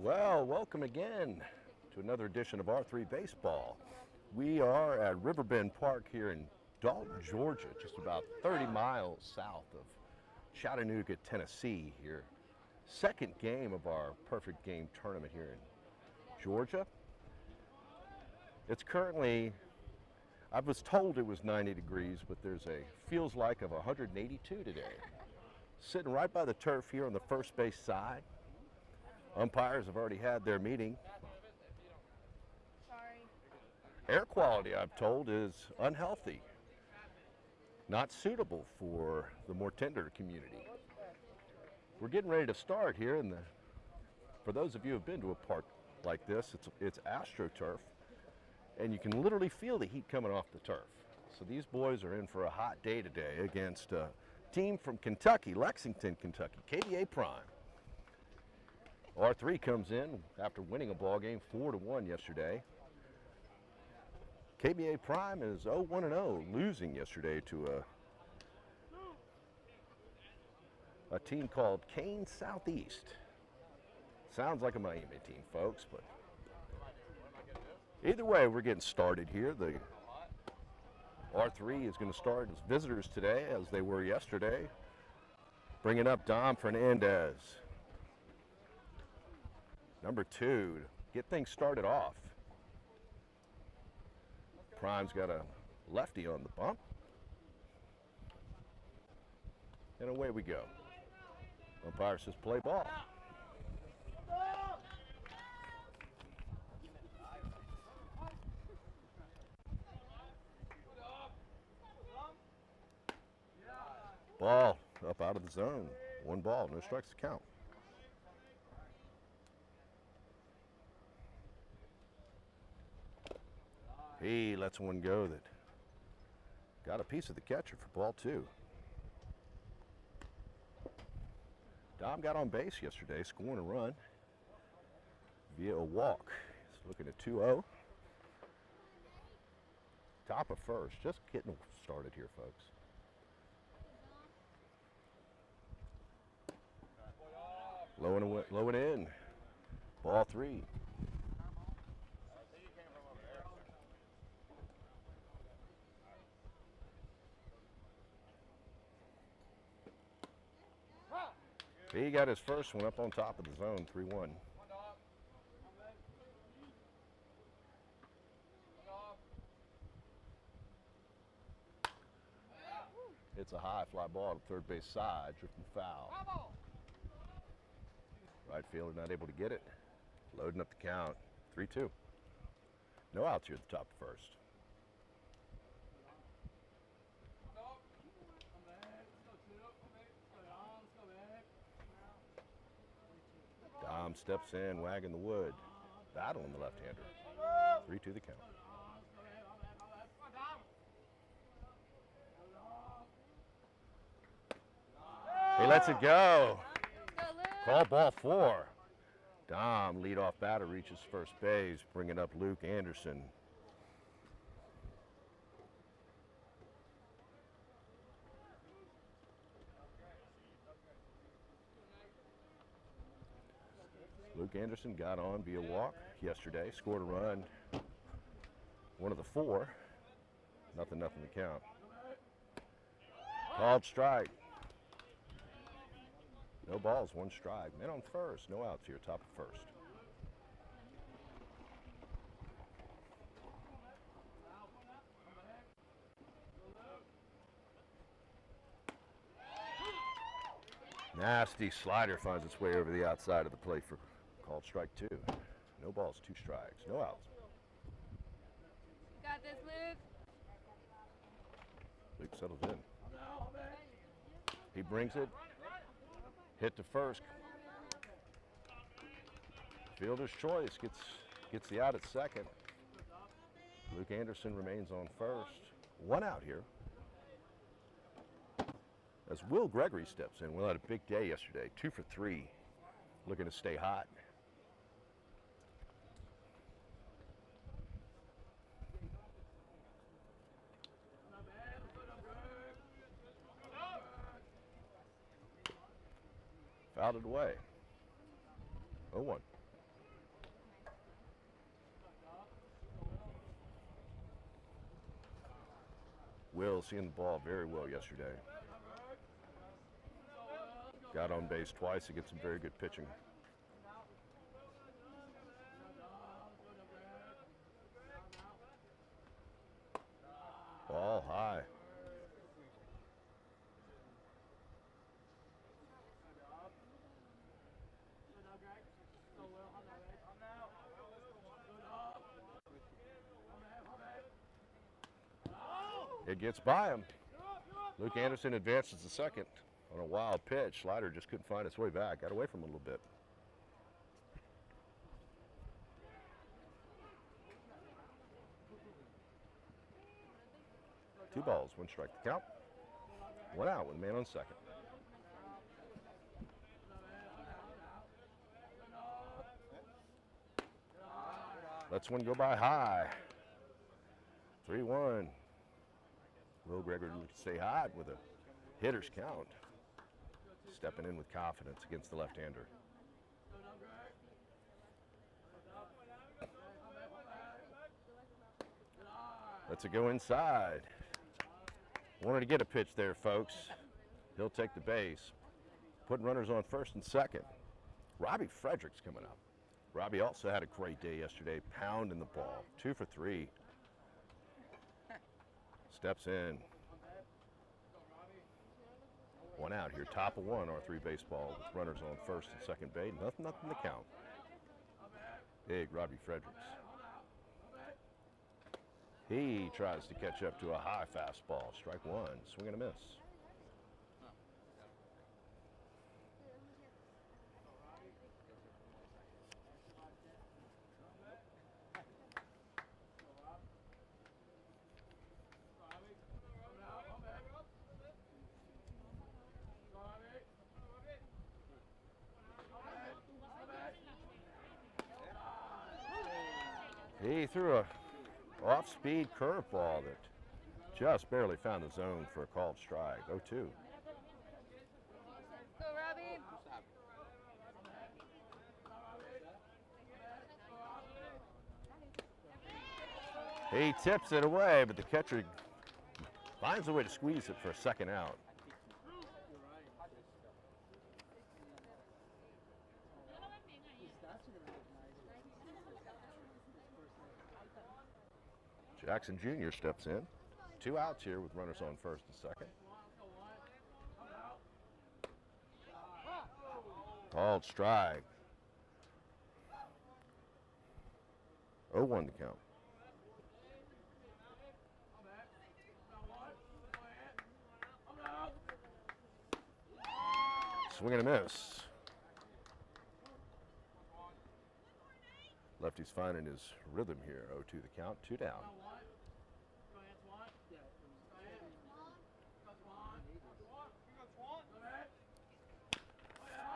Well, welcome again to another edition of R3 Baseball. We are at Riverbend Park here in Dalton, Georgia, just about 30 miles south of Chattanooga, Tennessee here. Second game of our perfect game tournament here in Georgia. It's currently, I was told it was 90 degrees, but there's feels like of 182 today. Sitting right by the turf here on the first base side. Umpires have already had their meeting. Sorry. Air quality, I'm told, is unhealthy, not suitable for the more tender community. We're getting ready to start here, and for those of you who have been to a park like this, it's AstroTurf, and you can literally feel the heat coming off the turf. So these boys are in for a hot day today against a team from Kentucky, Lexington, Kentucky, KBA Prime. R3 comes in after winning a ball game 4-1 yesterday. KBA Prime is 0-1-0, losing yesterday to a team called Kane Southeast. Sounds like a Miami team, folks, but either way, we're getting started here. The R3 is going to start as visitors today, as they were yesterday. Bringing up Dom Fernandez. Number 2, to get things started off. Prime's got a lefty on the bump. And away we go. Umpire says play ball. Ball up out of the zone. 1 ball, no strikes to count. He lets one go that got a piece of the catcher for ball 2. Dom got on base yesterday, scoring a run via a walk. He's looking at 2-0. Top of first, just getting started here, folks. Low and in. Ball 3. He got his first one up on top of the zone, 3-1. It's a high fly ball to third base side, drifting foul. Right fielder not able to get it. Loading up the count, 3-2. No outs here at the top of first. Dom steps in, wagging the wood. Battling the left-hander. 3-2 the count. He lets it go. Call ball 4. Dom, leadoff batter, reaches first base, bringing up Luke Anderson. Luke Anderson got on via walk yesterday, scored a run, one of the 4. Nothing to count. Called strike. No balls, 1 strike. Men on first, no outs here, top of first. Nasty slider finds its way over the outside of the plate for called strike 2. No balls, 2 strikes, no outs. Got this, Luke. Luke settles in. He brings it. Hit to first. Fielder's choice gets the out at second. Luke Anderson remains on first. 1 out here. As Will Gregory steps in. Will had a big day yesterday. 2 for 3. Looking to stay hot. Fouled it away. 0-1. Will seeing the ball very well yesterday. Got on base twice to get some very good pitching. Ball high. It gets by him. Luke Anderson advances to second on a wild pitch. Slider just couldn't find its way back. Got away from him a little bit. Two balls, one strike to count. One out, one man on second. Lets one go by high. 3-1. Will Gregory to stay hot with a hitter's count. Stepping in with confidence against the left-hander. Lets it go inside. Wanted to get a pitch there, folks. He'll take the base. Putting runners on first and second. Robbie Frederick's coming up. Robbie also had a great day yesterday, pounding the ball. 2 for 3. Steps in. One out here, top of one, R3 baseball with runners on first and second base. Nothing to count. Big Robbie Fredericks. He tries to catch up to a high fastball. Strike one, swing and a miss. He threw a off-speed curveball that just barely found the zone for a called strike. 0-2. Go, Robbie. He tips it away, but the catcher finds a way to squeeze it for a second out. Jackson Jr. steps in. 2 outs here with runners on first and second. Called strike. 0-1 to count. Swing and a miss. Lefty's finding his rhythm here. 0-2 the count, 2 down.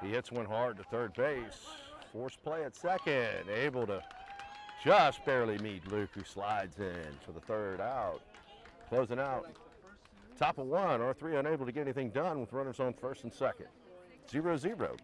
He hits one hard to third base. Force play at second. Able to just barely meet Luke, who slides in for the third out. Closing out. Top of one, R3 unable to get anything done with runners on first and second. 0-0.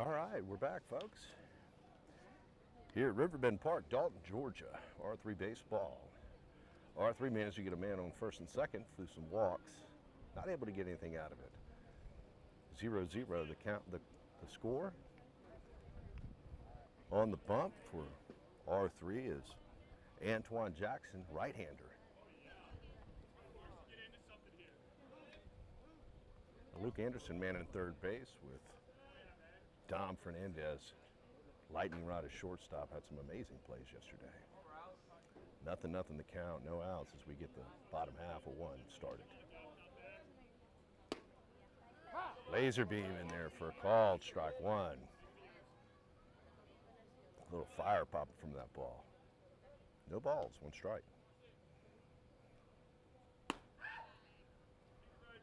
All right, we're back, folks. Here at Riverbend Park, Dalton, Georgia, R3 baseball. R3 managed to get a man on first and second through some walks. Not able to get anything out of it. 0-0 the count, the score. On the bump for R3 is Antoine Jackson, right-hander. Luke Anderson manning third base with Dom Fernandez. Lightning rod as shortstop. Had some amazing plays yesterday. Nothing the count. No outs as we get the bottom half of one started. Laser beam in there for a called strike one. A little fire popping from that ball. No balls, one strike.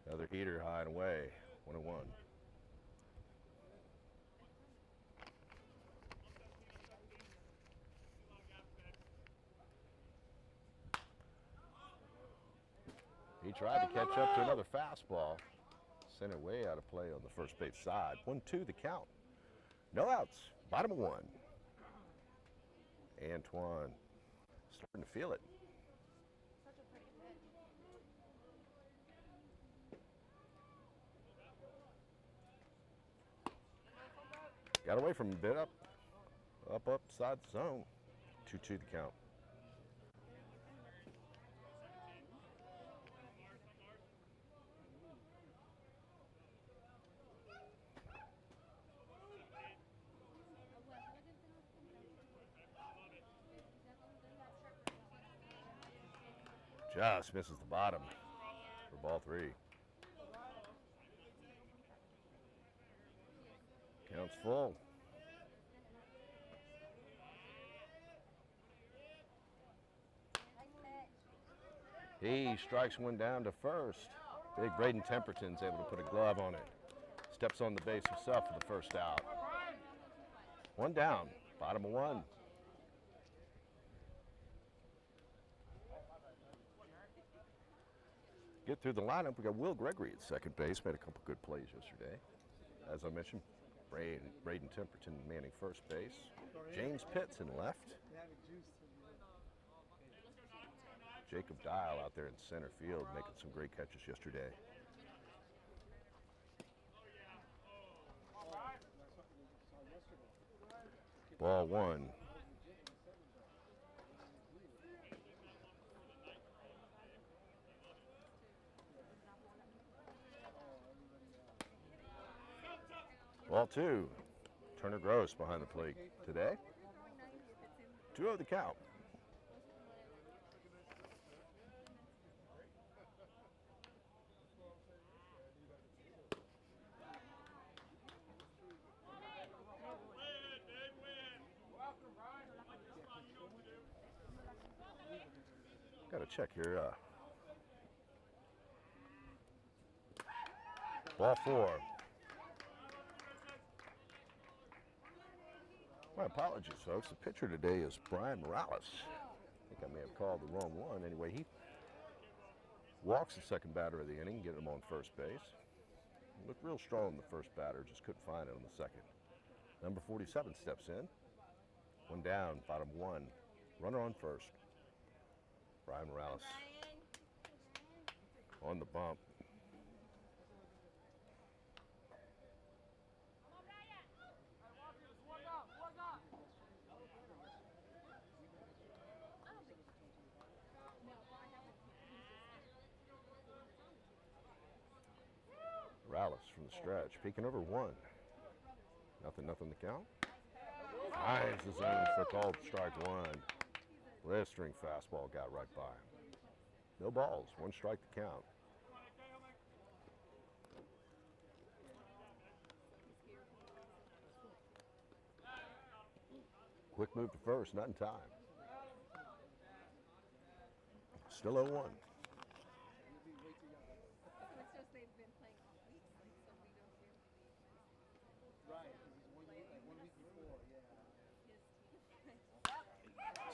Another heater high and away, 1-1. He tried to catch up to another fastball. Sent it way out of play on the first base side. 1-2 the count. No outs, bottom of one. Antoine starting to feel it. Got away from a bit upside the zone. 2-2 the count. Just misses the bottom for ball three. Counts full. He strikes one down to first. Big Braden Temperton's able to put a glove on it. Steps on the base himself for the first out. One down, bottom of one. Get through the lineup. We got Will Gregory at second base. Made a couple good plays yesterday. As I mentioned, Braden Temperton manning first base. James Pitts in left. Jacob Dial out there in center field making some great catches yesterday. Ball one. Ball two. Turner Gross behind the plate today. 2-0 the count. Got to check here. Ball four. My apologies, folks. The pitcher today is Brian Morales. I think I may have called the wrong one. Anyway, he walks the second batter of the inning, getting him on first base. Looked real strong the first batter, just couldn't find it on the second. Number 47 steps in. One down, bottom one. Runner on first. Brian Morales on the bump. Morales from the stretch, peeking over one. Nothing to count. Finds the zone for called strike one. Blistering fastball got right by him. No balls, one strike to count. Quick move to first, not in time. Still 0-1.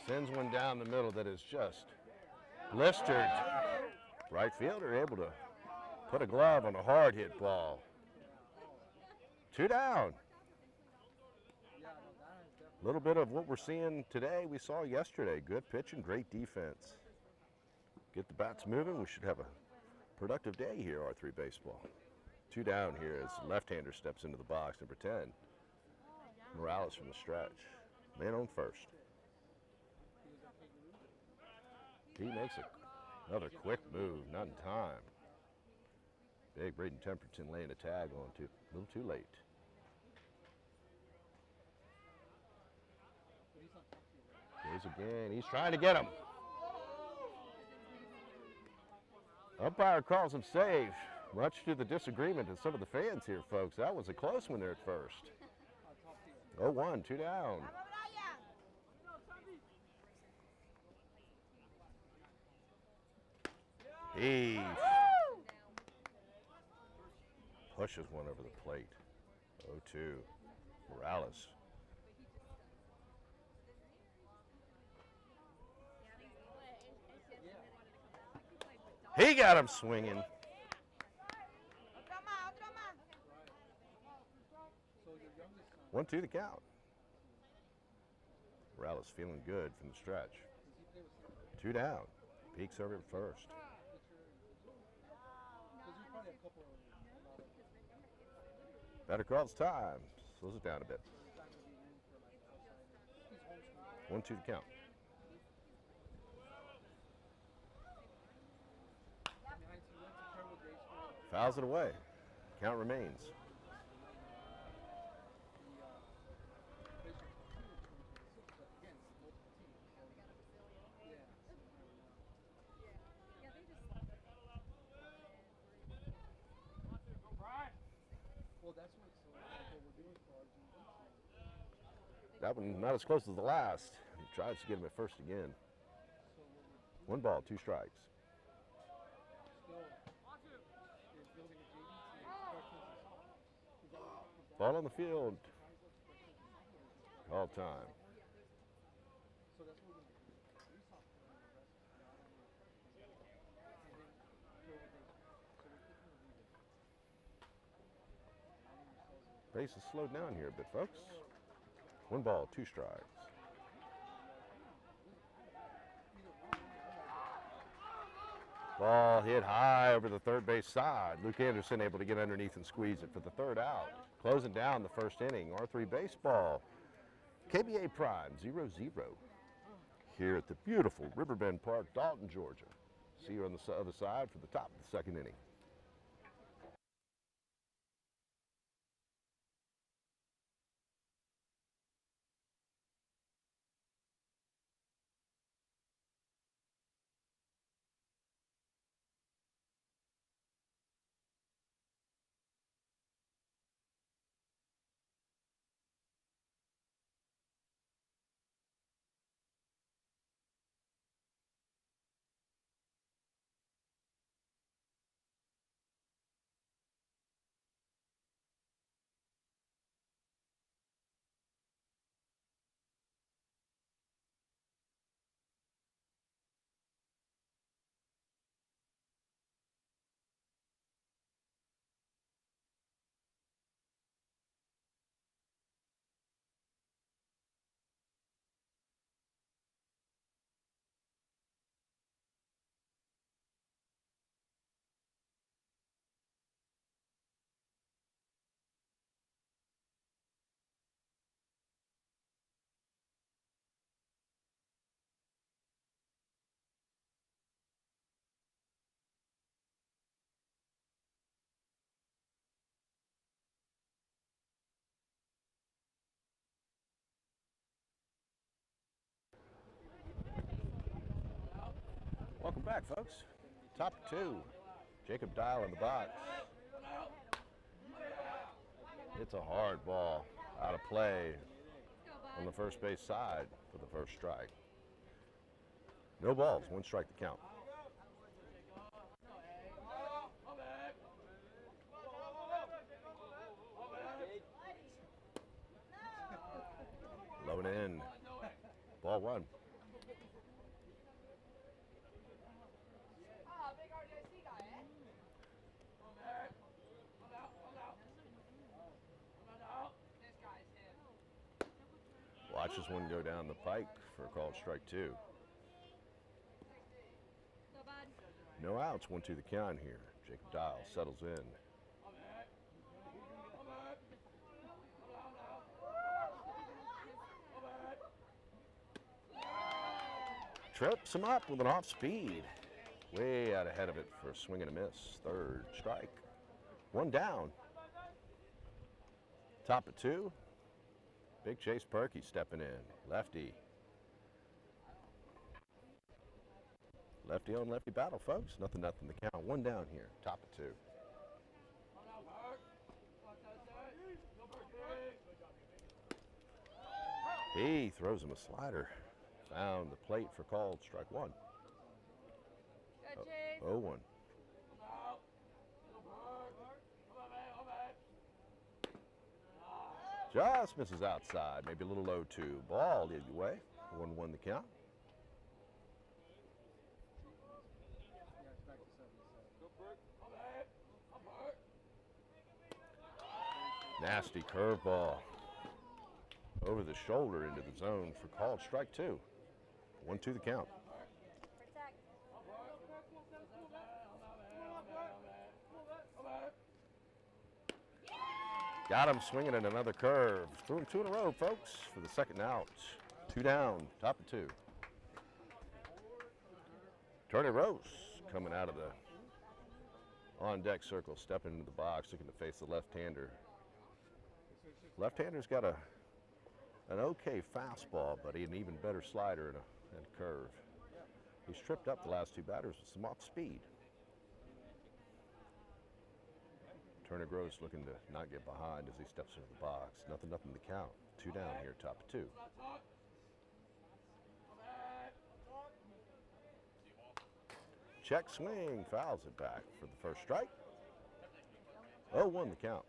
Sends one down the middle that is just blistered. Right fielder able to put a glove on a hard hit ball. 2 down. A little bit of what we're seeing today, we saw yesterday. Good pitching, great defense. Get the bats moving. We should have a productive day here, R3 baseball. 2 down here as left-hander steps into the box, number 10. Morales from the stretch. Man on first. He makes another quick move, not in time. Big Braden Temperton laying a tag on a little too late. Goes again. He's trying to get him. Umpire calls him safe. Much to the disagreement of some of the fans here, folks. That was a close one there at first. 0-1, 2 down. He pushes one over the plate. 0-2. Morales. He got him swinging. 1-2 the count. Morales feeling good from the stretch. 2 down. Peeks over at first. Better calls time. Slows it down a bit. 1-2 the count. Fouls it away. Count remains. That one not as close as the last. He tries to get him at first again. 1 ball, 2 strikes. Ball on the field. Call time. Pace is slowed down here a bit, folks. 1 ball, 2 strikes. Ball hit high over the third base side. Luke Anderson able to get underneath and squeeze it for the 3rd out. Closing down the 1st inning. R3 baseball. KBA Prime 0-0 here at the beautiful Riverbend Park, Dalton, Georgia. See you on the other side for the top of the 2nd inning. Welcome back, folks. Top 2. Jacob Dial in the box. It's a hard ball out of play on the first base side for the 1st strike. No balls, 1 strike to count. Low and in. Ball 1. Watches one go down the pike for a called strike 2. No outs, 1-2 the count here. Jacob Dial settles in. Trips him up with an off speed. Way out ahead of it for a swing and a miss. 3rd strike. 1 down. Top of 2. Big Chase Perky stepping in. Lefty. Lefty on lefty battle, folks. Nothing the count. 1 down here. Top of 2. He throws him a slider. Found the plate for called strike 1. 0-1. Just misses outside. Maybe a little low 2. Ball either way. 1-1 the count. Nasty curveball. Over the shoulder into the zone for called strike 2. 1-2 the count. Got him swinging at another curve. Threw him 2 in a row, folks, for the 2nd out. 2 down, top of 2. Tony Rose coming out of the on-deck circle, stepping into the box, looking to face the left-hander. Left-hander's got an okay fastball, but an even better slider and a curve. He's tripped up the last 2 batters with some off speed. Turner Gross looking to not get behind as he steps into the box. Nothing the count. 2 down here, top of 2. Check swing, fouls it back for the 1st strike. 0-1 the count.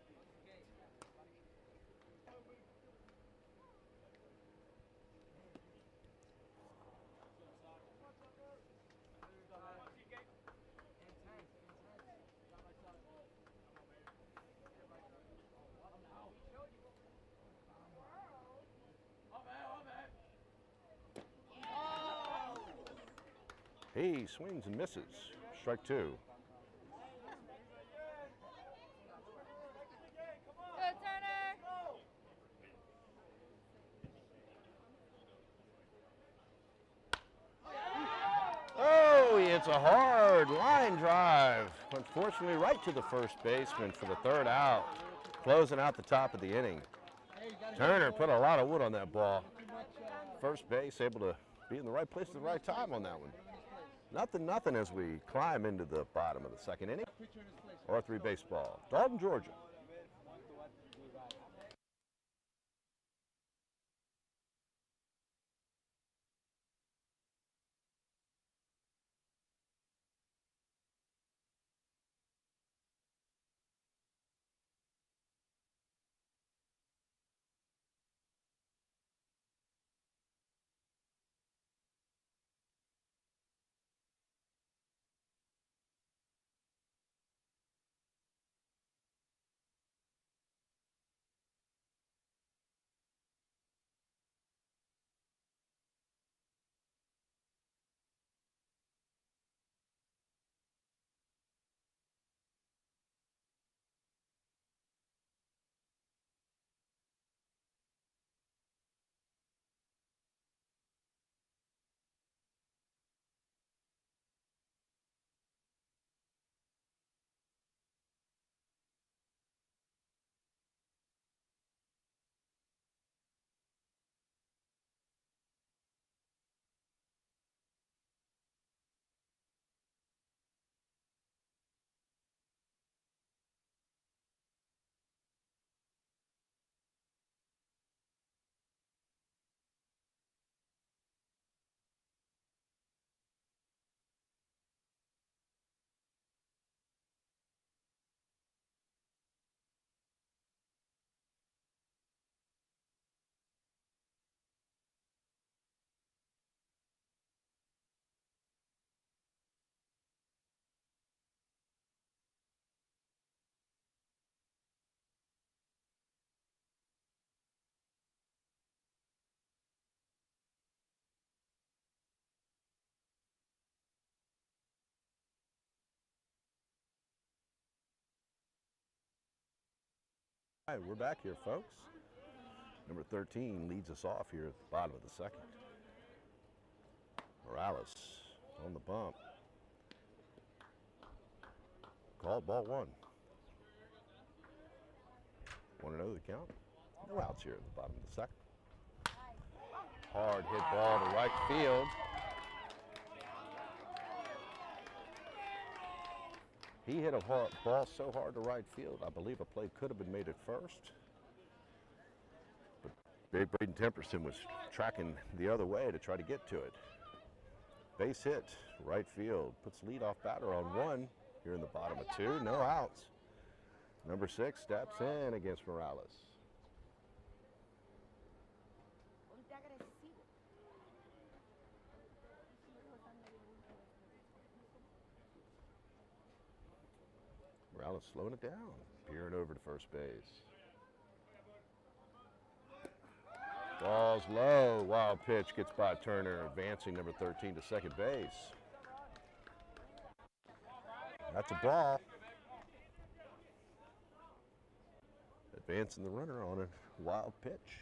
He swings and misses. Strike 2. Go, Turner! Oh, he hits a hard line drive. Unfortunately, right to the first baseman for the 3rd out. Closing out the top of the inning. Turner put a lot of wood on that ball. First base able to be in the right place at the right time on that one. Nothing as we climb into the bottom of the 2nd inning. R3 baseball, Dalton, Georgia. All right, we're back here, folks. Number 13 leads us off here at the bottom of the second. Morales on the bump. Called ball one. 1-0 the count. No outs here at the bottom of the second. Hard hit ball to right field. He hit a ball so hard to right field, I believe a play could have been made at first. But Braden Temperson was tracking the other way to try to get to it. Base hit, right field, puts leadoff batter on one here in the bottom of two, no outs. Number 6 steps in against Morales. Morales slowing it down, peering over to first base. Ball's low, wild pitch gets by Turner, advancing number 13 to second base. That's a ball. Advancing the runner on a wild pitch.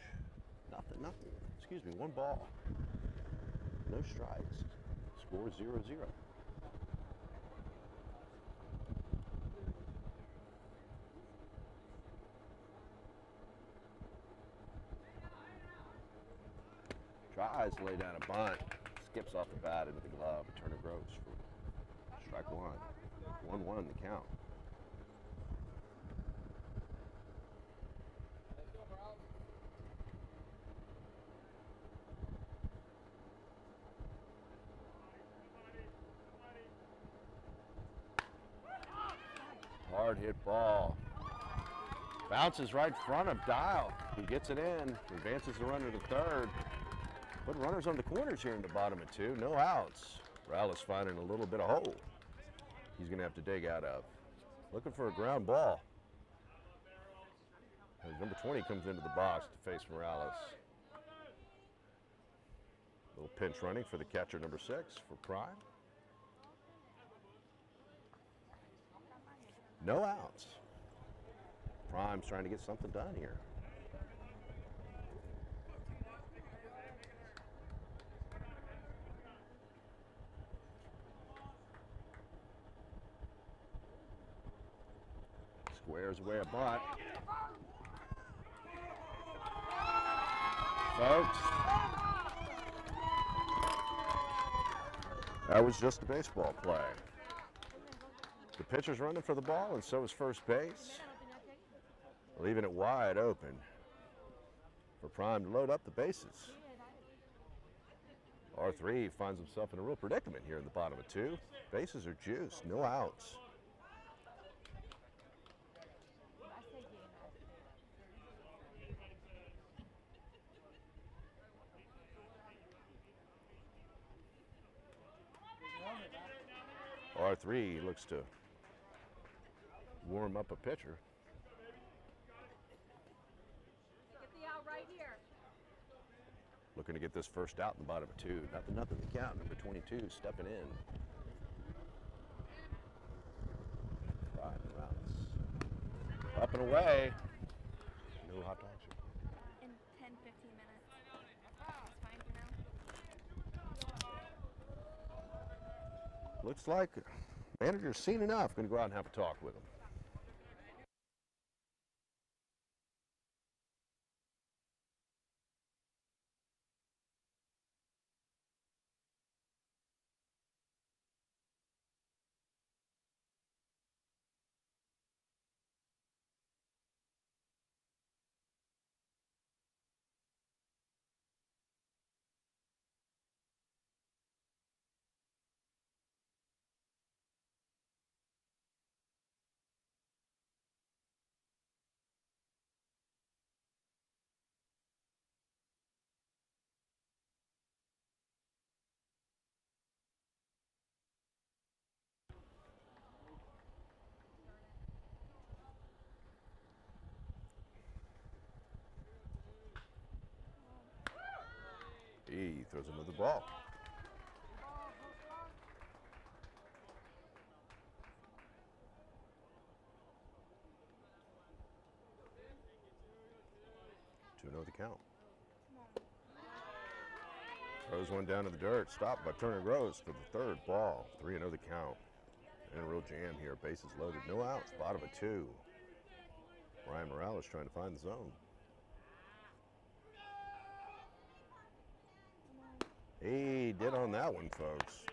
Nothing. Excuse me, 1 ball. No strikes. Score 0-0. Tries to lay down a bunt. Skips off the bat into the glove. Turner grows for strike 1. 1-1 the count. Hard hit ball. Bounces right in front of Dial. He gets it in. Advances the runner to third. Put runners on the corners here in the bottom of 2. No outs. Morales finding a little bit of hole he's going to have to dig out of. Looking for a ground ball. As number 20 comes into the box to face Morales. Little pinch running for the catcher, number 6, for Prime. No outs. Prime's trying to get something done here. Squares away a bunt. Folks, that was just a baseball play. The pitcher's running for the ball, and so is first base, leaving it wide open for Prime to load up the bases. R3 finds himself in a real predicament here in the bottom of 2. Bases are juiced, no outs. R3 looks to warm up a pitcher. Get the out right here. Looking to get this first out in the bottom of 2. Nothing to count. Number 22 stepping in. Right, Morales. Up and away. No hot dogs. In 10, 15 minutes. It's fine for now. Looks like manager's seen enough. Going to go out and have a talk with him. He throws another ball. 2-0 the count. Throws one down to the dirt. Stopped by Turner Gross for the third ball. 3-0 the count. And a real jam here. Bases loaded. No outs. Bottom of 2. Brian Morales trying to find the zone. He did on that one, folks.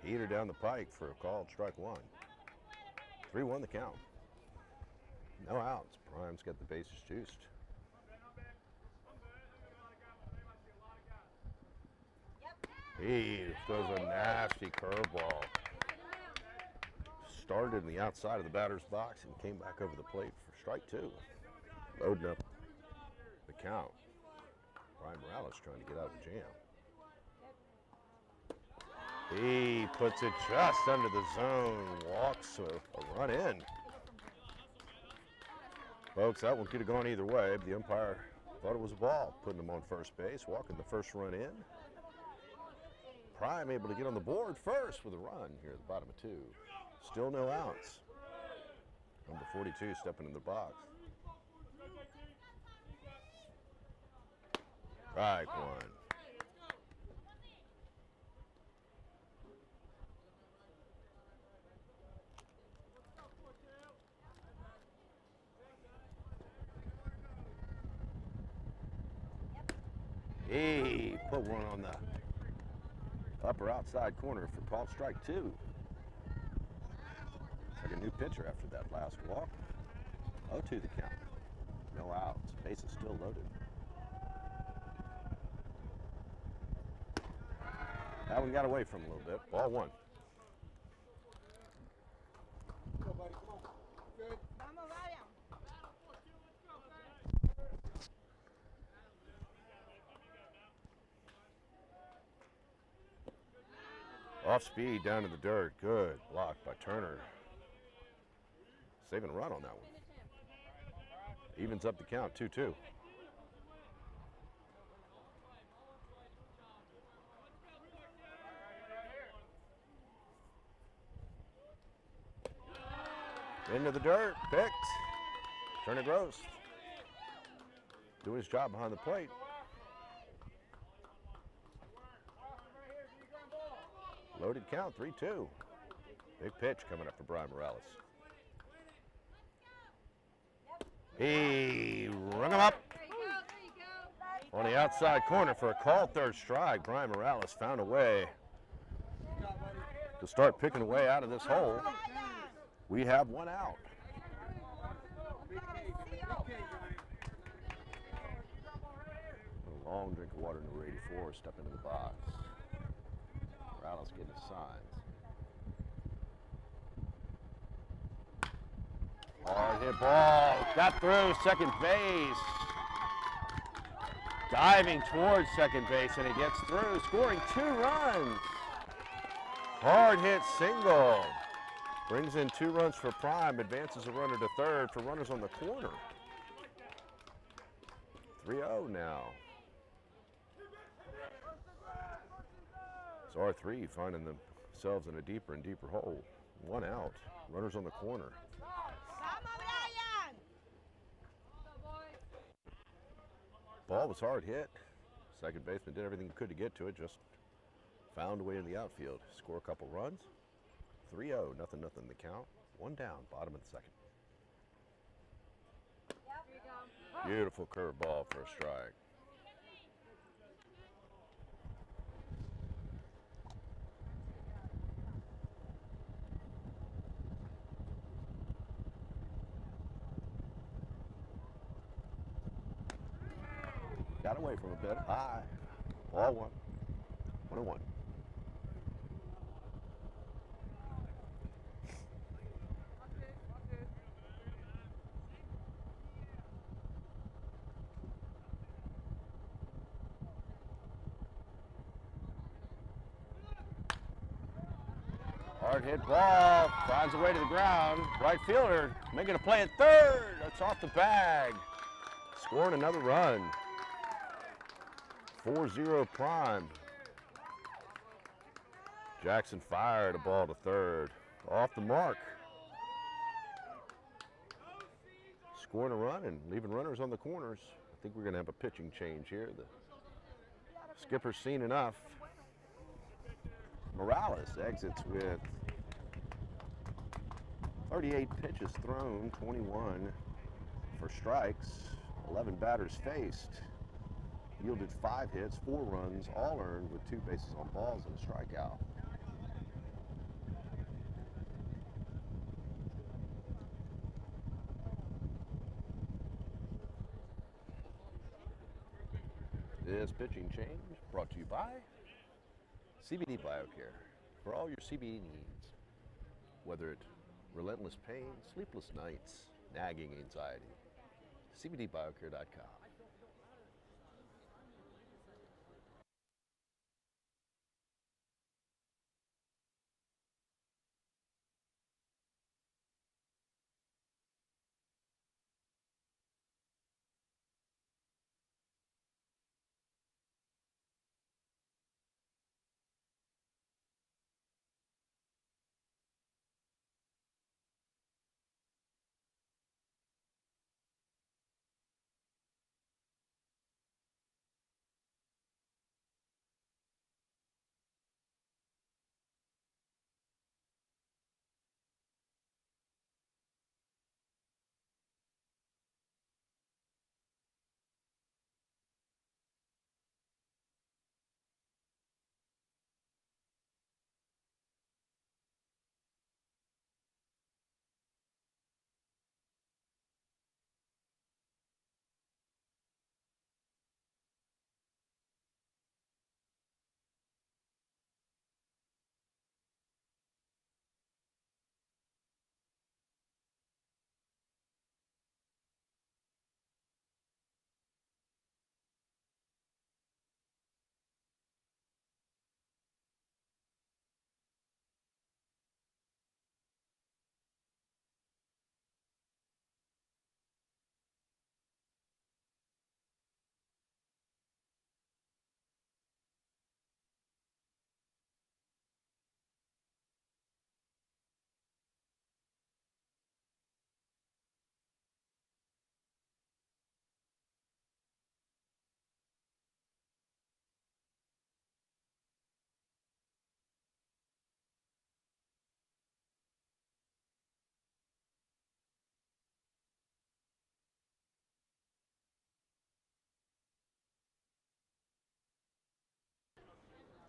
Heater down the pike for a called strike 1. 3-1 the count. No outs. Prime's got the bases juiced. He throws a nasty curveball. Started in the outside of the batter's box and came back over the plate for strike 2. Loading up the count. Brian Morales trying to get out of the jam. He puts it just under the zone, walks a run in. Folks, that one could have gone either way. The umpire thought it was a ball, putting him on first base, walking the first run in. Prime able to get on the board first with a run here at the bottom of 2. Still no outs. Number 42 stepping in the box. Strike 1. He put one on the upper outside corner for called strike 2. It's like a new pitcher after that last walk. 0-2 the count. No outs. Base is still loaded. That one got away from him a little bit. Ball 1. Off speed down to the dirt. Good block by Turner. Saving a run on that one. Evens up the count, 2-2. Into the dirt, picked. Turner Gross doing his job behind the plate. Loaded count, 3-2. Big pitch coming up for Brian Morales. He rung him up on the outside corner for a called third strike. Brian Morales found a way to start picking away out of this hole. We have one out. A long drink of water, number 84, step into the box. Morales getting his signs. Hard hit ball, got through second base. Diving towards second base, and he gets through, scoring 2 runs. Hard hit single. Brings in 2 runs for Prime, advances a runner to third for runners on the corner. 3-0 now. It's R3 finding themselves in a deeper and deeper hole. 1 out, runners on the corner. Ball was hard hit. Second baseman did everything he could to get to it, just found a way in the outfield. Score a couple runs. 3-0, nothing the count. 1 down, bottom of the second. Beautiful curveball for a strike. Got away from a bit, high. Ball 1. 1-1. Hard hit ball, finds a way to the ground. Right fielder making a play at third. That's off the bag. Scoring another run. 4-0 Prime. Jackson fired a ball to third. Off the mark. Scoring a run and leaving runners on the corners. think we're going to have a pitching change here. The skipper's seen enough. Morales exits with 38 pitches thrown, 21 for strikes, 11 batters faced. Yielded 5 hits, 4 runs, all earned with 2 bases on balls and a strikeout. This pitching change brought to you by CBD BioCare. For all your CBD needs, whether it's relentless pain, sleepless nights, nagging anxiety, CBDBioCare.com.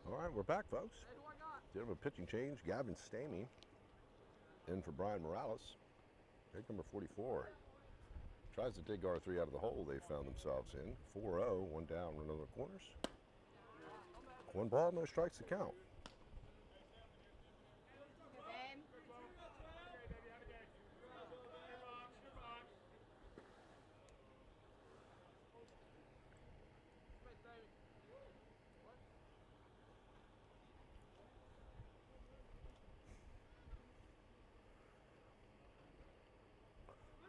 All right, we're back, folks. Did have a pitching change. Gavin Stamey in for Brian Morales. Pick number 44. Tries to dig R3 out of the hole they found themselves in. 4-0, 1 down, run over the corners. 1 ball, no strikes to count.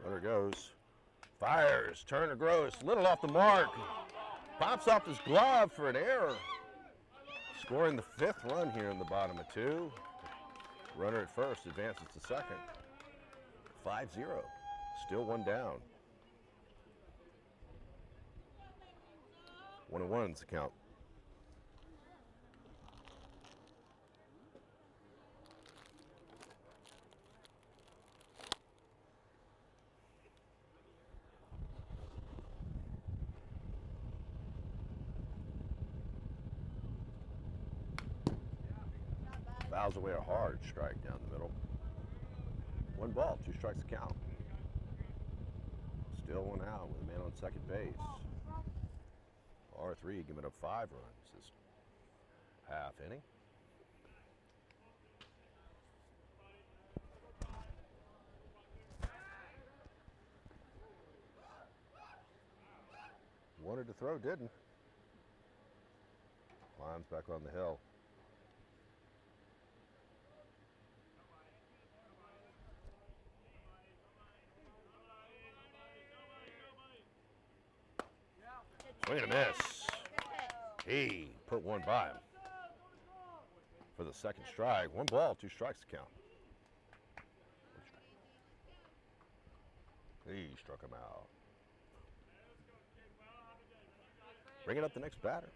Runner goes. Fires. Turner Gross. Little off the mark. Pops off his glove for an error. Scoring the 5th run here in the bottom of 2. Runner at first advances to second. 5-0. Still 1 down. 1-1's the count. Fouls away a hard strike down the middle. 1 ball, 2 strikes to count. Still 1 out with a man on second base. R3 giving up 5 runs this half inning. Wanted to throw, didn't. Climbs back on the hill. Swing and a miss. He put 1 by him for the second strike. 1 ball, 2 strikes to count. He struck him out. bringing up the next batter.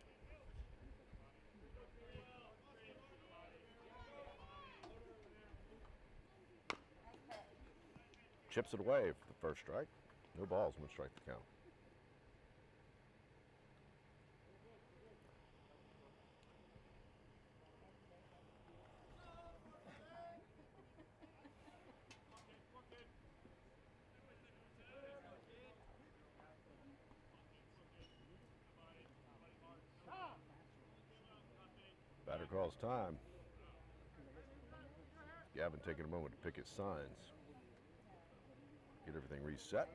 Chips it away for the first strike. No balls, 1 strike to count. Batter calls time. Gavin taking a moment to pick his signs. Get everything reset.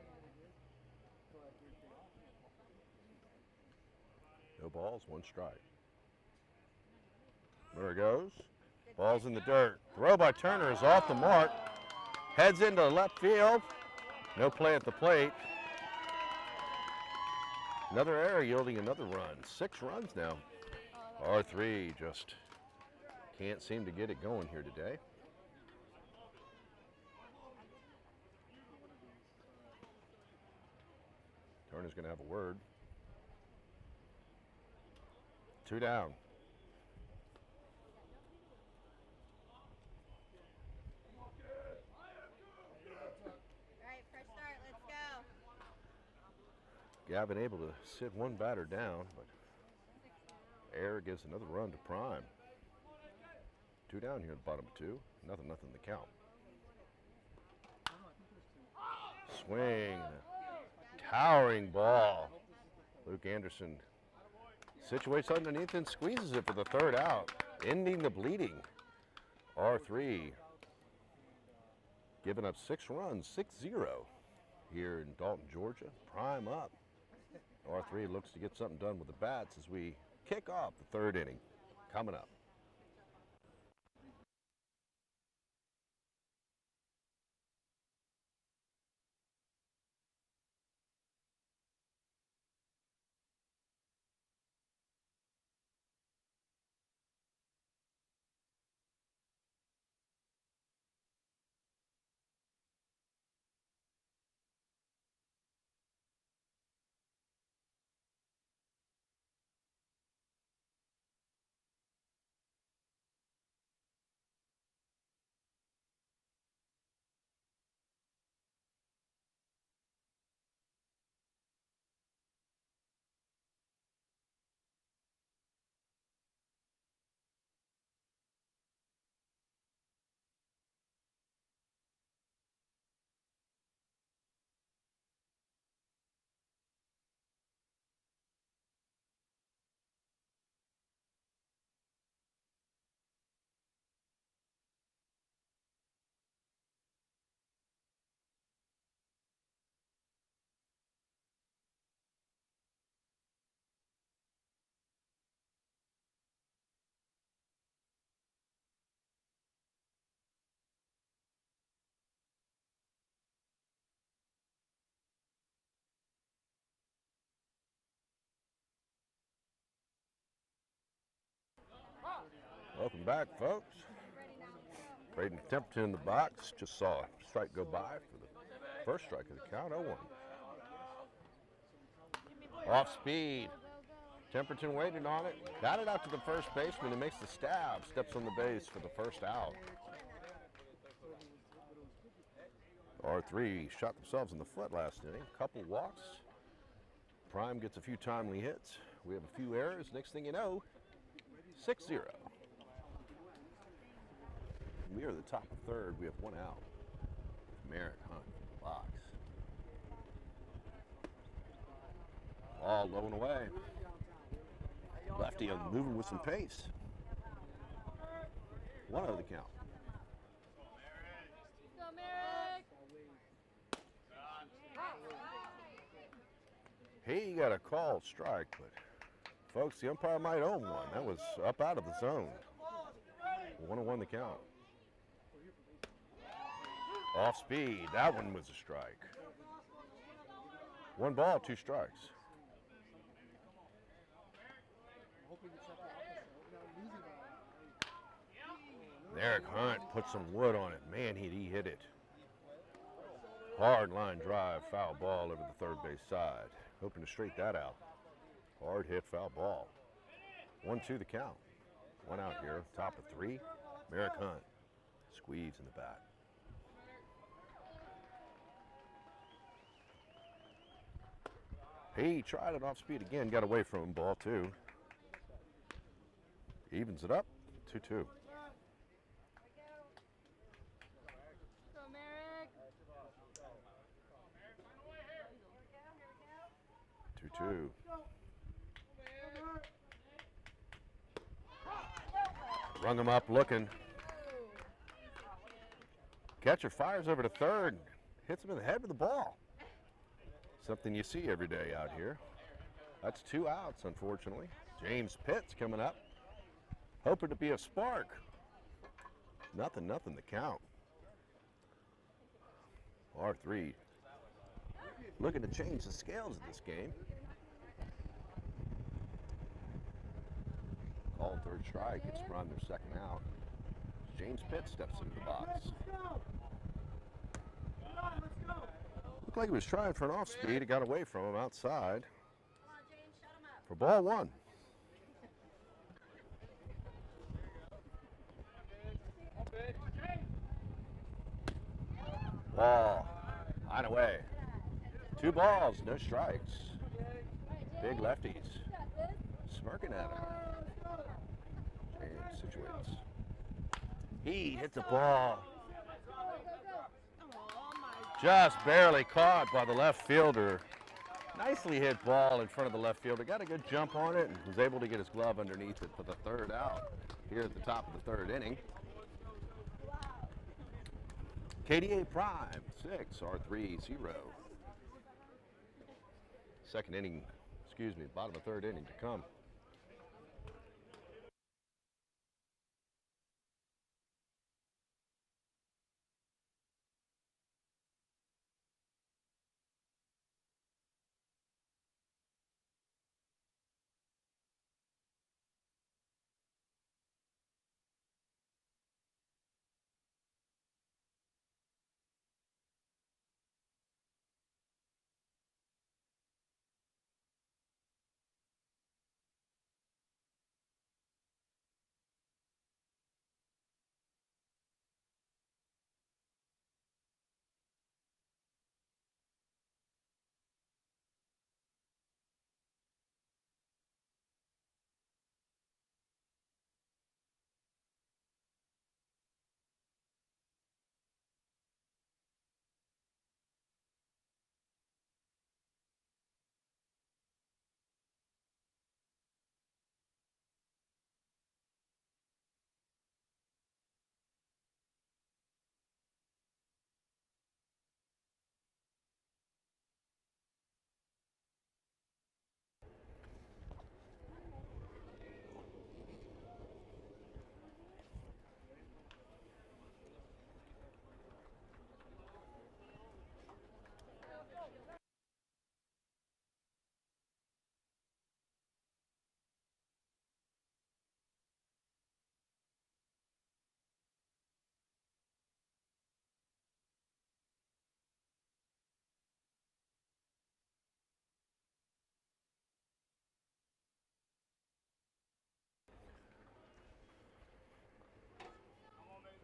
No balls, 1 strike. There it goes. Ball's in the dirt. Throw by Turner is off the mark. Heads into left field. No play at the plate. Another error yielding another run. 6 runs now. R3 just can't seem to get it going here today. Turner's going to have a word. 2 down. All right, fresh start. Let's go. Gavin able to sit 1 batter down, but error gives another run to Prime. 2 down here at the bottom of 2. Nothing the count. Swing. Towering ball. Luke Anderson situates underneath and squeezes it for the 3rd out, ending the bleeding. R3 giving up 6 runs, 6-0 here in Dalton, Georgia. Prime up. R3 looks to get something done with the bats as we kick off the 3rd inning. Coming up. Welcome back, folks. Braden Templeton in the box. Just saw a strike go by for the first strike of the count, 0-1. Off speed. Templeton waited on it. Got it out to the first baseman. He makes the stab. Steps on the base for the 1st out. R3 shot themselves in the foot last inning. Couple walks. Prime gets a few timely hits. We have a few errors. Next thing you know, 6-0. We are the top of 3rd. We have 1 out. Merritt Hunt in the box. Ball low and away. Lefty moving with some pace. 1 out of the count. Go, Merrick. He got a called strike, but folks, the umpire might own one. That was up out of the zone. 1-1 the count. Off speed. That one was a strike. 1 ball, 2 strikes. Eric Hunt put some wood on it. Man, he hit it. Hard line drive, foul ball over the 3rd base side. Hoping to straighten that out. Hard hit foul ball. 1-2 the count. One out here, top of three. Merrick Hunt. Squeeze in the back. He tried it off speed again, got away from him, ball two. Evens it up, 2-2. 2-2. Rung him up looking. Catcher fires over to third, hits him in the head with the ball. Something you see every day out here. That's 2 outs, unfortunately. James Pitts coming up, hoping to be a spark. Nothing the count. R3 looking to change the scales of this game. Called third strike, it's run their second out. James Pitts steps into the box. Looked like he was trying for an off speed. It got away from him outside for ball one. Ball, on away. 2 balls, no strikes. Big lefties smirking at him. James situates. He hits a ball. Just barely caught by the left fielder. Nicely hit ball in front of the left fielder. Got a good jump on it and was able to get his glove underneath it for the third out here at the top of the third inning. KBA Prime, 6, R3, 0. Second inning, bottom of third inning to come.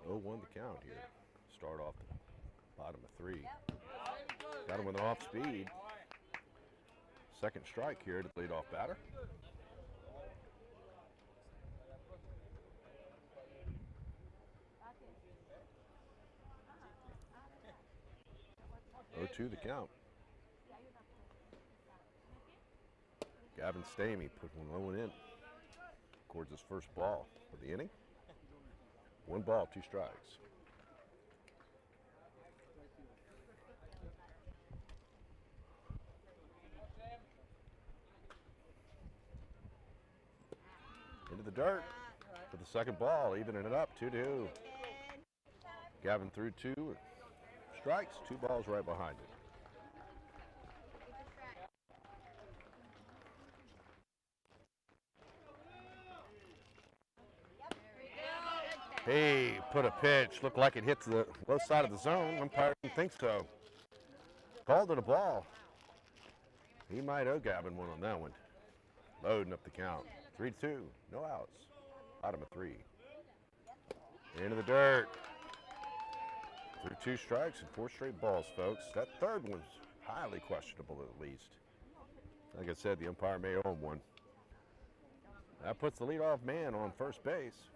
Oh, 1 the count here. Start off the bottom of 3. Got him with an off speed. Second strike here to the leadoff batter. Oh, 2 the count. Gavin Stamey put one low and in. Records his first ball of the inning. 1 ball, 2 strikes. Into the dirt for the second ball, evening it up, 2-2. Gavin threw 2 strikes, 2 balls right behind it. He put a pitch, looked like it hit the low side of the zone. Umpire didn't think so. Called it a ball. He might owe Gavin one on that one. Loading up the count. 3-2. No outs. Bottom of 3. Into the dirt. Through 2 strikes and 4 straight balls, folks. That third one's highly questionable at least. Like I said, the umpire may own one. That puts the leadoff man on first base.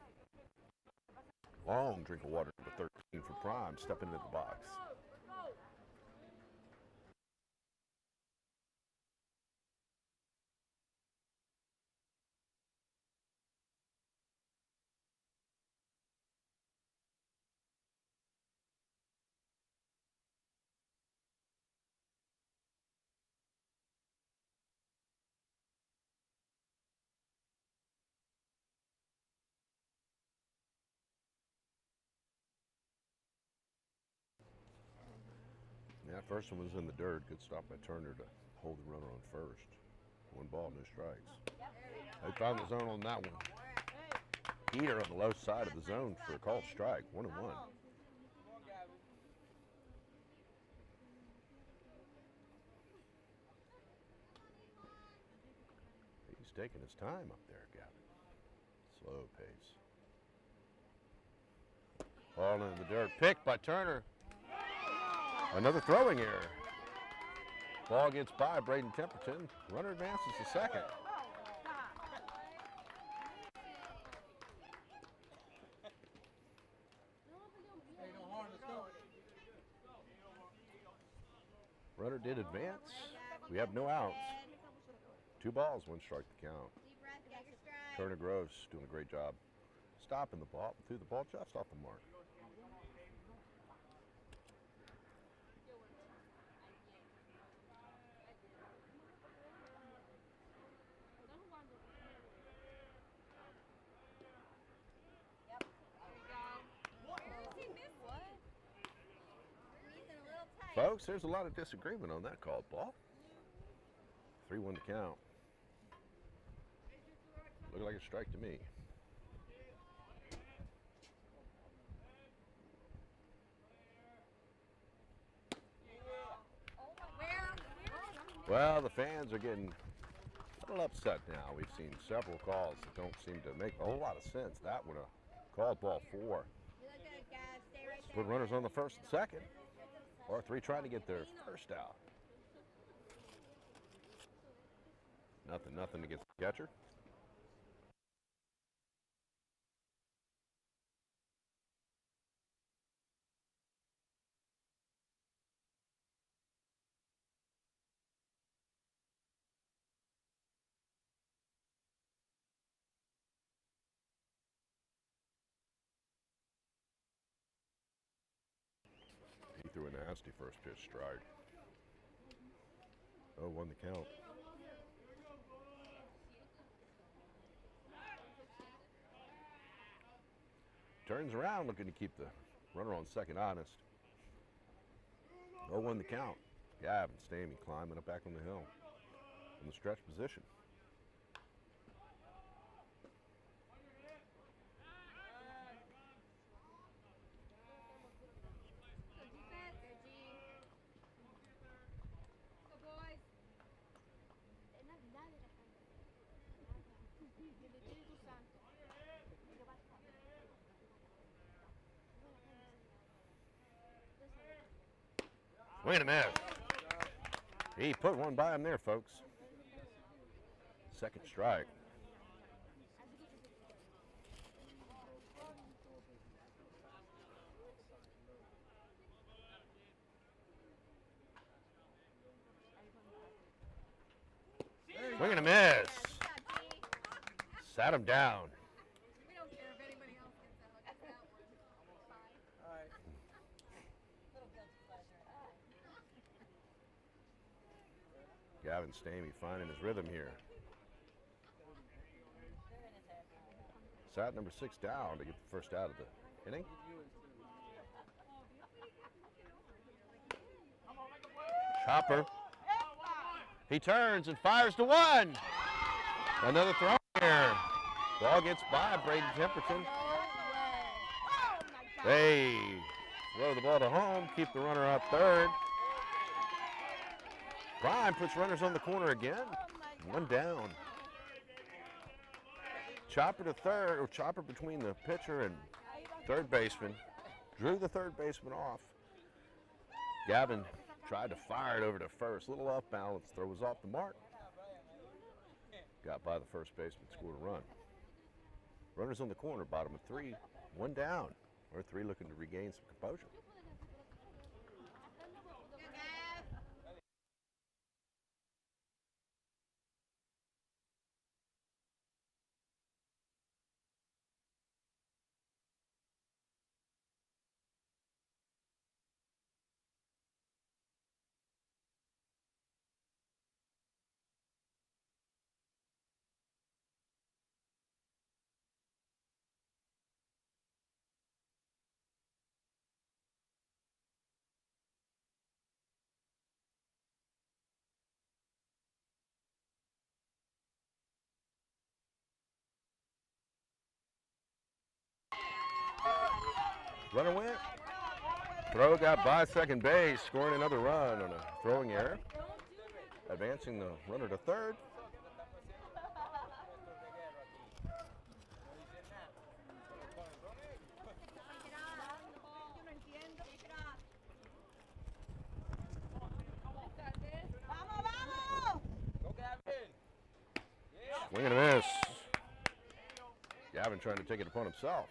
Long drink of water, number 13 for Prime, stepping into the box. Yeah, first one was in the dirt. Good stop by Turner to hold the runner on first. 1 ball, no strikes. They found the zone on that one. Heater on the low side of the zone for a called strike. 1-1. He's taking his time up there, Gavin. Slow pace. Ball into the dirt. Picked by Turner. Another throwing error. Ball gets by Braden Temperton. Runner advances to second. Runner did advance. We have no outs. 2 balls, 1 strike to count. Turner Groves doing a great job stopping the ball, threw the ball just off the mark. Folks, there's a lot of disagreement on that called ball. 3-1 to count. Looked like a strike to me. Well, the fans are getting a little upset now. We've seen several calls that don't seem to make a whole lot of sense. That one, a called ball 4. Put runners on the first and second. R3 trying to get their first out. Nothing against the catcher. He threw a nasty first pitch strike. 0-1 the count. Turns around looking to keep the runner on second honest. 0-1 the count. Gavin Stamey climbing up back on the hill in the stretch position. Wait a minute. He put one by him there, folks. Second strike. Swing and a miss. Sat him down. We don't care if anybody else gets out. Just that one. Fine. All right. Little guilty pleasure. Gavin Stamey finding his rhythm here. Sat number 6 down to get the first out of the inning. Chopper. He turns and fires to 1. Another throw here. Ball gets by Braden Temperton. They throw the ball to home, keep the runner up third. Prime puts runners on the corner again. 1 down. chopper to third, or chopper between the pitcher and third baseman. Drew the third baseman off. Gavin tried to fire it over to first. A little off balance. Throw was off the mark. Got by the first baseman, scored a run. Runners on the corner, bottom of 3, 1 down. Or 3 looking to regain some composure. Runner went. Throw got by second base, scoring another run on a throwing error. Advancing the runner to third. Swing and a miss. Gavin trying to take it upon himself.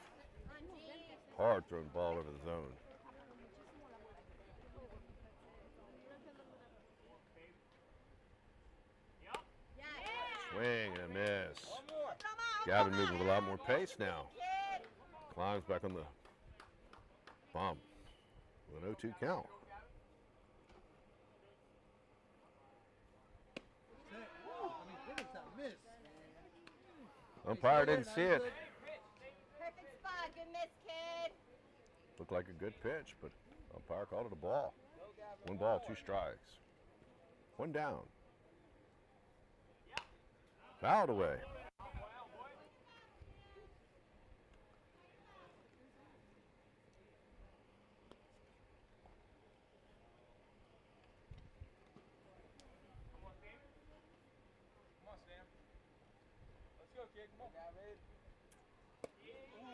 Hard thrown ball over the zone. Swing and a miss. Gavin moving with a lot more pace now. Climbs back on the bump with an 0-2 count. Umpire didn't see it. Perfect spot, good miss, kid. Looked like a good pitch, but umpire called it a ball. 1 ball, 2 strikes. 1 down. Fouled away.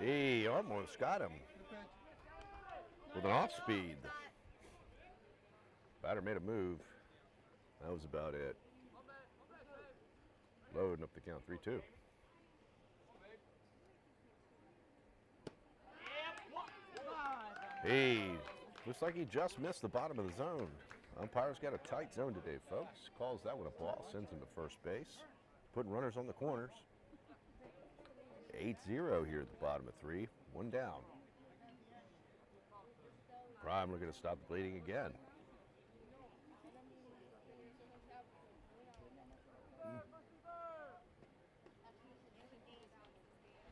He almost got him with an off speed. Batter made a move. That was about it. Loading up the count, 3-2. He looks like he just missed the bottom of the zone. Umpire's got a tight zone today, folks. Calls that one a ball, sends him to first base. Putting runners on the corners. 8-0 here at the bottom of 3, 1 down. Prime looking to stop the bleeding again.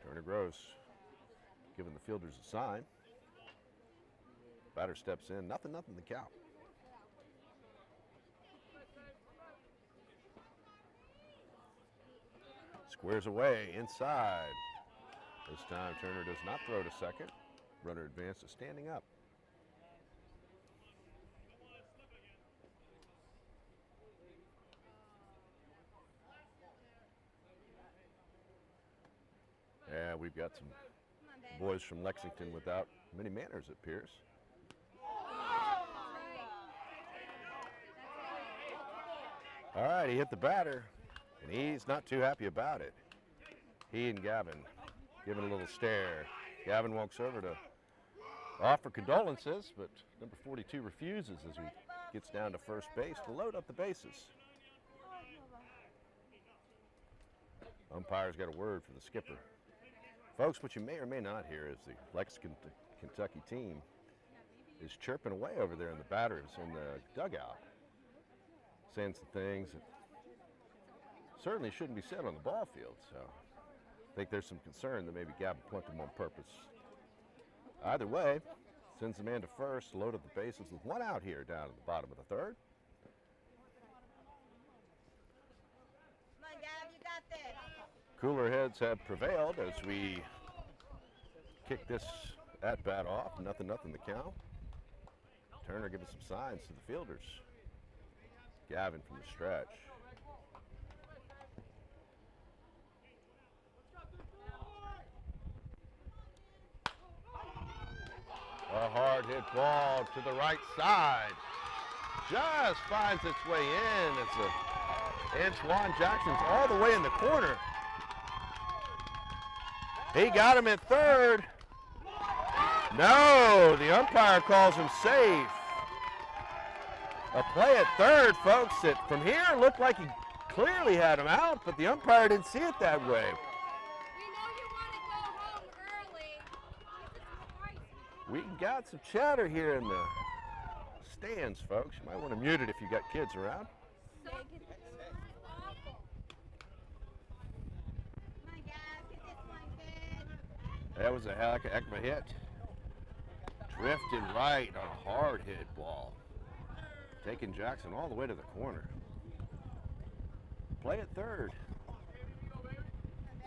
Turner Gross giving the fielders a sign. Batter steps in, nothing the count. Squares away, inside. This time Turner does not throw to second. Runner advances standing up. Yeah, we've got some boys from Lexington without many manners, it appears. All right, he hit the batter, and he's not too happy about it. He and Gavin giving a little stare. Gavin walks over to offer condolences, but number 42 refuses as he gets down to first base to load up the bases. Umpire's got a word for the skipper. Folks, what you may or may not hear is the Lexington, Kentucky team is chirping away over there in the batters in the dugout, saying some things that certainly shouldn't be said on the ball field. So I think there's some concern that maybe Gavin plunked him on purpose. Either way, sends the man to first, load up the bases with 1 out here down at the bottom of the 3rd. Come on, Gav, you got this. Cooler heads have prevailed as we kick this at-bat off. Nothing the count. Turner giving some signs to the fielders. Gavin from the stretch. hard hit ball to the right side. Just finds its way in. Antoine Jackson's all the way in the corner. He got him at third. No, the umpire calls him safe. A play at third, folks, that from here looked like he clearly had him out, but the umpire didn't see it that way. We know you want to go home early. We got some chatter here in the stands, folks. You might want to mute it if you got kids around. So awful. My God, get this one good. That was a heck of a hit. Drifted right on a hard hit ball. Taking Jackson all the way to the corner. Play at third.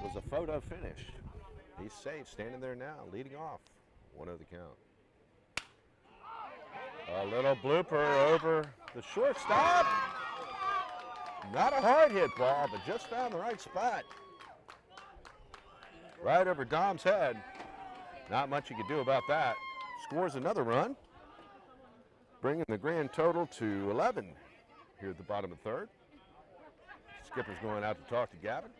Was a photo finish. He's safe, standing there now, leading off. 1-0 the count. A little blooper over the shortstop. Not a hard hit ball, but just found the right spot. Right over Dom's head. Not much you could do about that. Scores another run, bringing the grand total to 11 here at the bottom of third. Skipper's going out to talk to Gavin.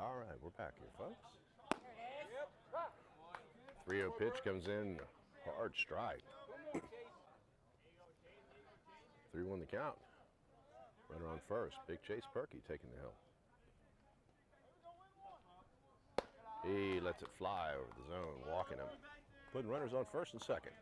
All right, we're back here, folks. 3-0 pitch comes in, hard strike. 3-1 the count. Runner on first. Big Chase Perky taking the hill. He lets it fly over the zone, walking him. Putting runners on first and second.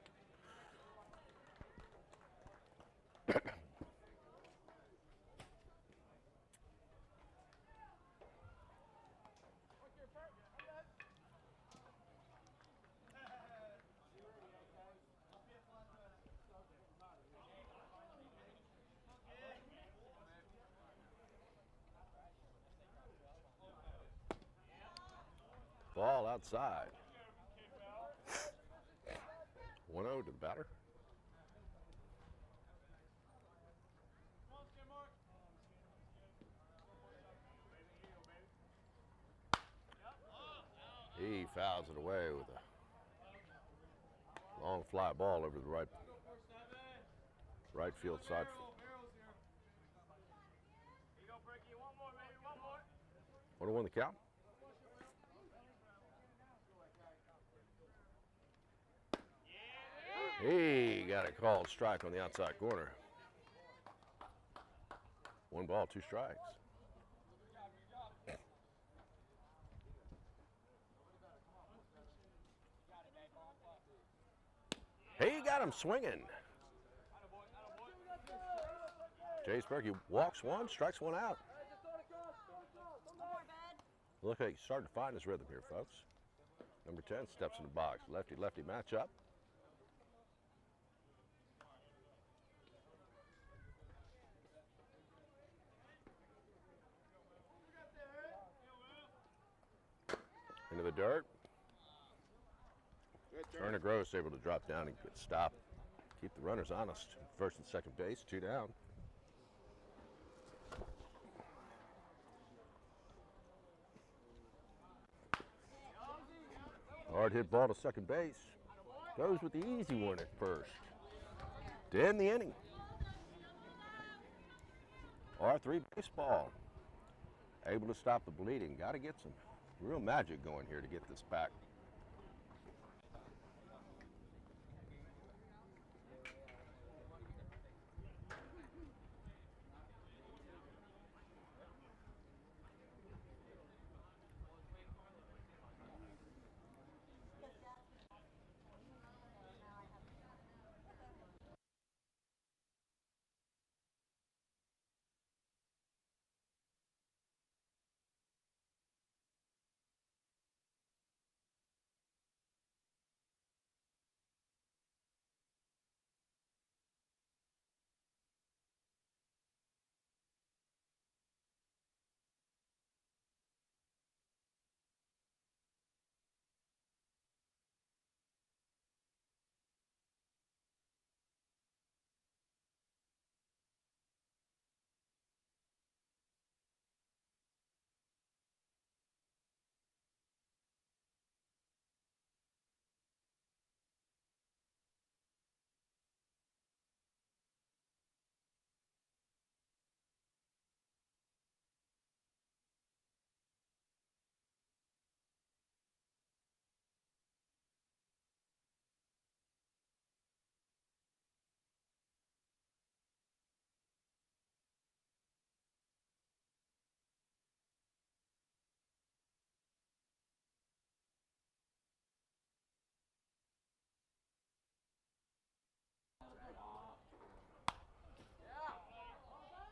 Ball outside. 1-0 to the batter. He fouls it away with a long fly ball over the right field side. 1-1 the count. He got a called strike on the outside corner. 1 ball, 2 strikes. He got him swinging. Chase Perky walks 1, strikes 1 out. Look like he's starting to find his rhythm here, folks. Number 10 steps in the box. Lefty-lefty matchup. Into the dirt. Turner Gross able to drop down and get stopped. Keep the runners honest. First and second base, 2 down. Hard hit ball to second base. Goes with the easy one at first. To end the inning. R3 baseball. Able to stop the bleeding. Got to get some real magic going here to get this back.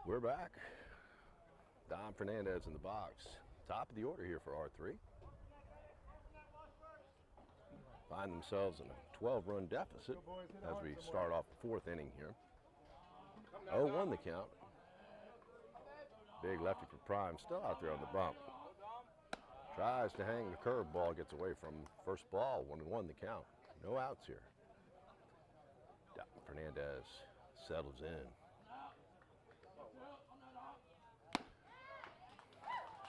We're back. Don Fernandez in the box. Top of the order here for R3. Find themselves in a 12-run deficit as we start off the 4th inning here. 0-1 the count. Big lefty for Prime, still out there on the bump. Tries to hang the curveball, gets away from first ball. 1-1 the count. No outs here. Don Fernandez settles in.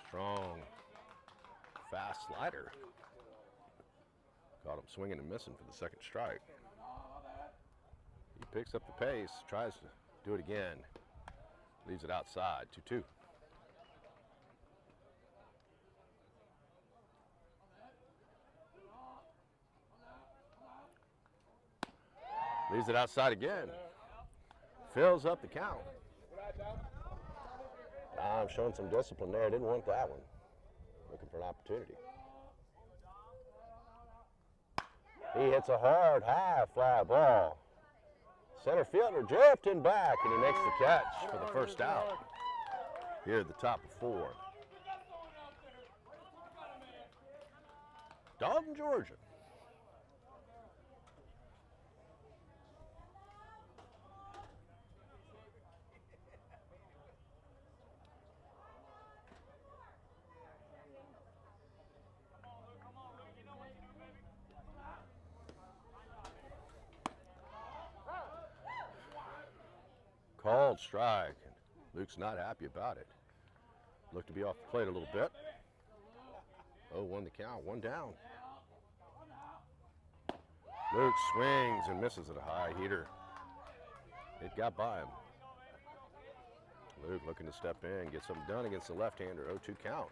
Strong, fast slider. Caught him swinging and missing for the second strike. He picks up the pace, tries to do it again. Leaves it outside, 2-2. Leaves it outside again. Fills up the count. I'm showing some discipline there. Didn't want that one. Looking for an opportunity. He hits a hard, high fly ball. Center fielder drifting back, and he makes the catch for the first out. Here at the top of 4. Dalton, Georgia. Called strike. Luke's not happy about it. Looked to be off the plate a little bit. 0-1 the count, 1 down. Luke swings and misses at a high heater. It got by him. Luke looking to step in, get something done against the left-hander, 0-2 count.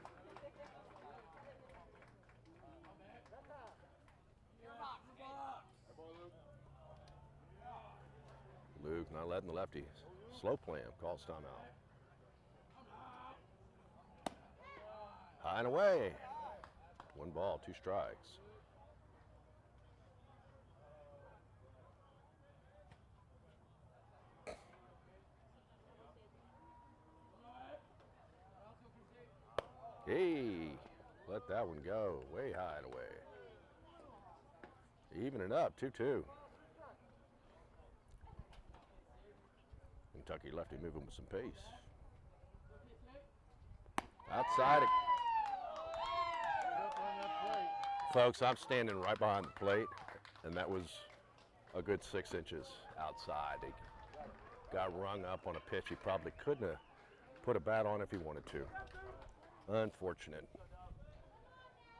Luke not letting the lefty slow play him, calls timeout. High and away. 1 ball, 2 strikes. Hey, let that one go way high and away. Even it up, 2-2. Kentucky lefty moving with some pace. Outside it. Folks, I'm standing right behind the plate, and that was a good 6 inches outside. He got rung up on a pitch he probably couldn't have put a bat on if he wanted to. Unfortunate.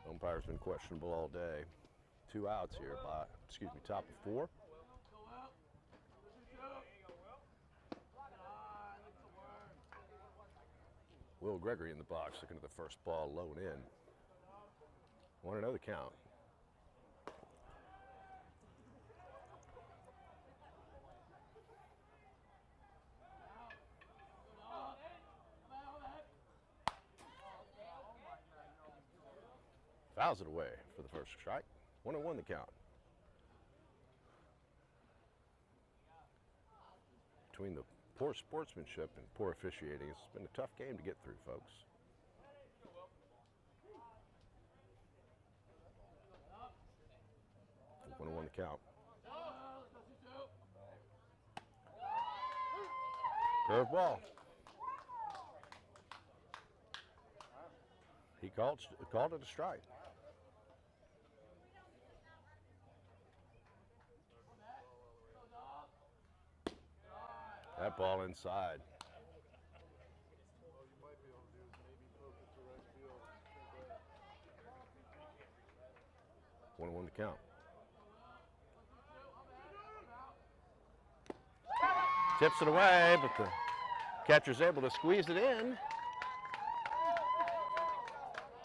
Umpire's been questionable all day. 2 outs here by, top of 4. Will Gregory in the box, looking at the first ball, low and in. 1-0 the count. Fouls it away for the first strike. 1-1 the count. Between the poor sportsmanship and poor officiating, it's been a tough game to get through, folks. One the count. Curve ball. He called it a strike. That ball inside. 1-1 to count. Tips it away, but the catcher's able to squeeze it in.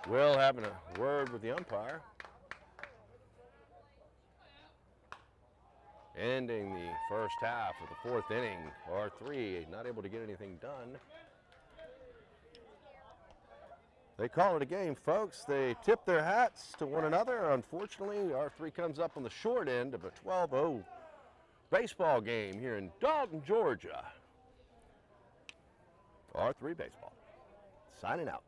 Will having a word with the umpire. Ending the first half of the 4th inning. R3 not able to get anything done. They call it a game, folks. They tip their hats to one another. Unfortunately, R3 comes up on the short end of a 12-0 baseball game here in Dalton, Georgia. R3 baseball. Signing out.